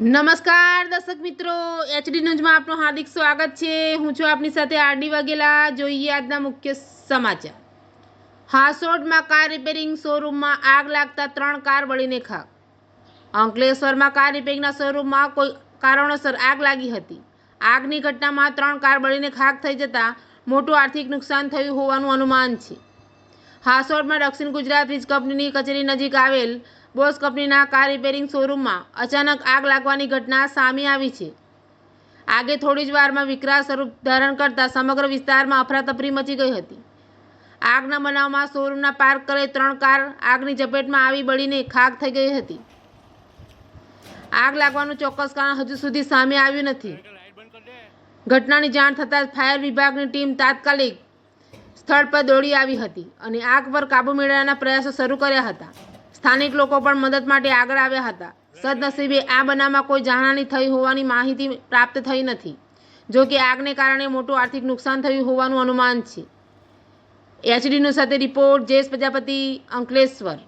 નમસ્કાર દર્શક મિત્રો, એચડી ન્યૂઝમાં આપનું હાર્દિક સ્વાગત છે। હું છું આપની સાથે આરડી વાઘેલા। જોઈએ આજના મુખ્ય સમાચાર। હાસોડમાં કાર રિપેરિંગ શોરૂમમાં આગ લાગતા 3 કાર બળીને ખાક। અંકલેશ્વરમાં કાર રિપેરિંગના શોરૂમમાં કોઈ કારણોસર આગ લાગી હતી। આગની ઘટનામાં 3 કાર બળીને ખાક થઈ જતા મોટું આર્થિક નુકસાન થયું હોવાનું અનુમાન છે। હાસોડમાં દક્ષિણ ગુજરાત વીજ કંપનીની કચેરી નજીક આવેલ બોસ કંપનીના કાર રિપેરિંગ શોરૂમમાં અચાનક આગ લાગવાની ઘટના સામે આવી છે। આગે થોડી જ વારમાં વિકરાળ સ્વરૂપ ધારણ કરતા સમગ્ર વિસ્તારમાં અફરાતફરી મચી ગઈ હતી। આગના બનાવમાં શોરૂમના પાર્ક કરેલ 3 કાર આગની ઝપેટમાં આવી બળીને ખાક થઈ ગઈ હતી। આગ લાગવાનું ચોક્કસ કારણ હજુ સુધી સામે આવ્યું નથી। ઘટનાની જાણ થતાં જ ફાયર વિભાગની ટીમ તાત્કાલિક સ્થળ પર દોડી આવી હતી અને આગ પર કાબૂ મેળવવાના પ્રયાસો શરૂ કર્યા હતા। સ્થાનિક લોકો પણ મદદ માટે આગળ આવ્યા હતા। સદનસીબે આ બનાવમાં કોઈ જાનહાનિ થઈ હોવાની માહિતી પ્રાપ્ત થઈ નથી। જો કે આગને કારણે મોટું આર્થિક નુકસાન થયું હોવાનું અનુમાન છે। એચડી ન્યૂઝ સાથે રિપોર્ટ જયેશ પ્રજાપતિ, અંકલેશ્વર।